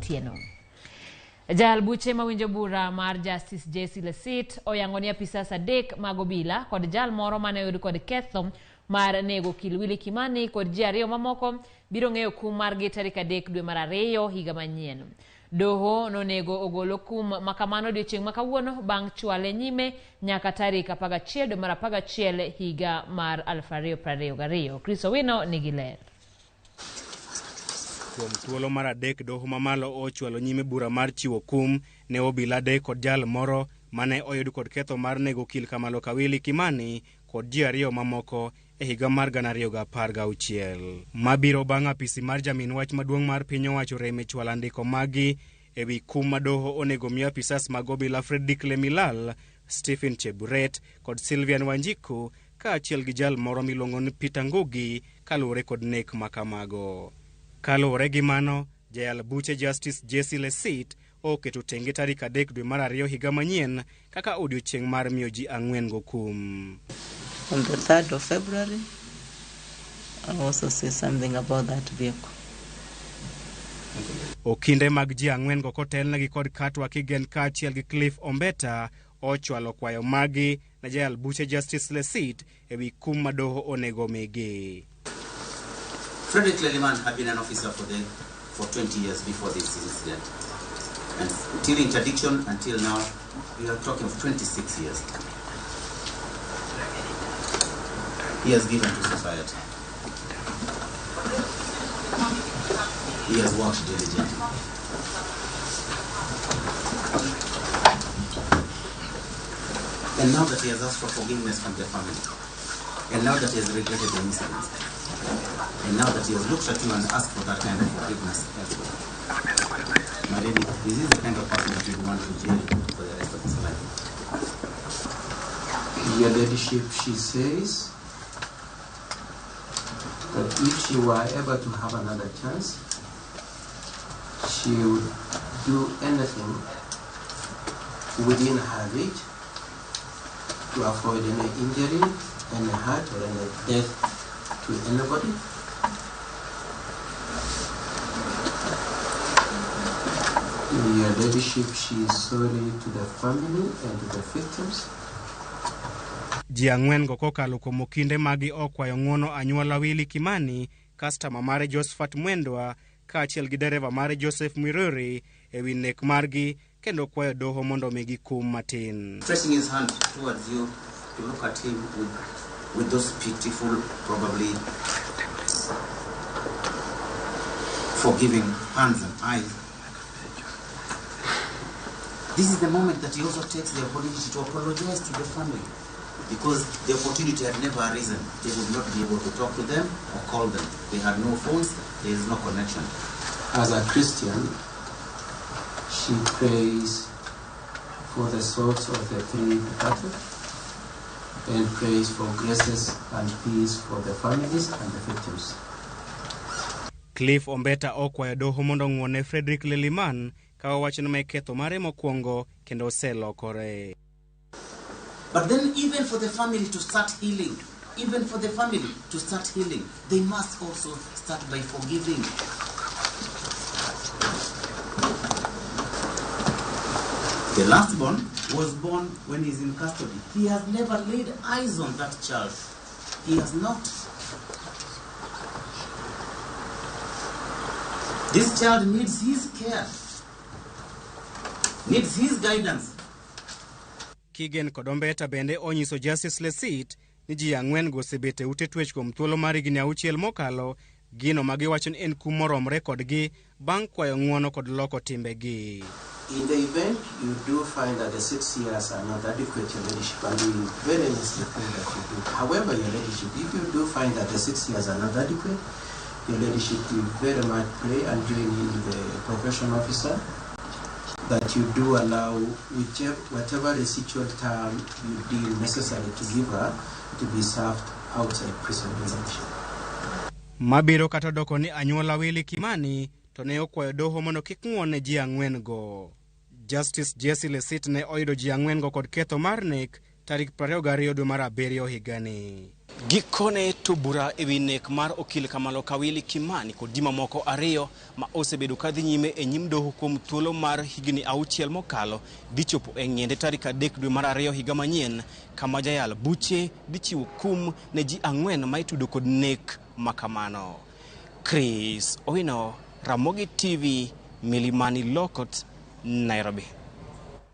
otieno. Jal buche mawinjo bura mar Justice Jesse Lesit oyangoni apisas adek mag obila kod jal moro mane oyud kod ketho mar nego kil Willie Kimani kod ji ariyo mamoko biro ng'eyo kum margi tarik 3 dwe mar 2 higa manyien. Doho nonego ogolo kum makamano odiochieng' makawuono bang' chwale nyime nyaka tarik 11 dwe mar 11 higa mar 2022. Chris Owino nigi ler. Kuom thuolo mar adek doho mamalo ochwalo nyime bura mar chiwo kum ne obila adek kod jal moro mane oyud kod ketho mar nego kil Kamalo ka Willie Kimani kod ji ariyo mamoko e higa mar 2016. Mabiro bang' apisi mar jamin wach maduong' mar piny owacho reme chwalo andiko magi ewi kum ma doho onego miyo apisas mag obila Fredrick Lemilal, Stephen Cheburet kod Sylvian Wanjiku kaachiel gi jal moro miluongo ni Peter Ngugi kaluwore kod nek makamago. Kaluwore gi mano, jayal buche Justice Jesse Lesit oketo tenge tarik 3 dwe mar 2 higa manyien kaka odiochieng' mar miyo ji 4 go kum. On the 3rd of February, I also say something about that vehicle. Okinde mag ji 4 go kotelnegi kod Katwa Kigen kaachiel gi Cliff Ombeta ochwalo kwayo magi na jayal buche Justice Lesit ewi kum ma doho onego migi. Fredrick Leliman had been an officer for 20 years before this incident. And till interdiction until now, we are talking of 26 years. He has given to society. He has worked diligently. And now that he has asked for forgiveness from the family, and now that he has regretted the incident, and now that he has looked at you and asked for that kind of forgiveness elsewhere, my lady, this is the kind of person that you want to jail for the rest of his life. Your ladyship, she says that if she were able to have another chance, she would do anything within her reach to avoid any injury, any hurt, or any death to anybody. Your ladyship, she is sorry to the family and to the victims. Ji 4 go kokalo kuom okinde magi okwayo ng'uono anyuola Willie Kimani, customer mare Josephat Mwendwa kaachiel gi dereva mare Joseph Mwiruri ewi nek margi kendo kwayo doho mondo migi kum matin. Stretching his hand towards you to look at him with those beautiful, probably forgiving hands and eyes. This is the moment that he also takes the opportunity to apologize to the family, because the opportunity had never arisen. They would not be able to talk to them or call them. They had no phones, there is no connection. As a Christian, she prays for the souls of the 3 departed and prays for graces and peace for the families and the victims. Cliff Ombeta okwayo doho mondo ng'wone Fredrick Leliman ka owacho ni ketho mare mokwongo kendo oselokore. But then even for the family to start healing, they must also start by forgiving. The last born was born when he's in custody. He has never laid eyes on that child. He has not. This child needs his care, needs his guidance. Kigen kod Ombeta bende onyiso Justice Lesit ni ji 4 go osebet e ute twech kuom thuolo mar higni 6 mokalo, gino magiwacho ni en kum moromre kodgi bang' kwayo ng'uono kod loko timbegi. In the event you do find that the 6 years are not adequate, your ladyship, and we very nicely pray that you do. However, your ladyship, if you do find that the 6 years are not adequate, your ladyship, we very much pray and join in with the probation officer that you do allow whatever residual time you deem necessary to give her to be served outside prison. Mabiro kata doko ni anyuola Willie Kimani to ne okwayo doho mondo kik ng'wone ji 4 go. Justice Jesse Lesit ne oyudo ji 4 go kod ketho mar nek tarik 22 dwe mar abiriyo higani. Gikone to bura ewi nek mar okil kamalo ka Willie Kimani kod ji mamoko ariyo ma osebedo kadhi nyime e nyim doho kuom thuolo mar higni 6 mokalo dhi chopo e ng'ende tarik 3 dwe mar 2 higa manyien, kama jayal buche dhi chiwo kum ne ji 4 ma itudo kod nek makamano. Chris Owino, Ramogi TV, Milimani Lokot, Nairobi.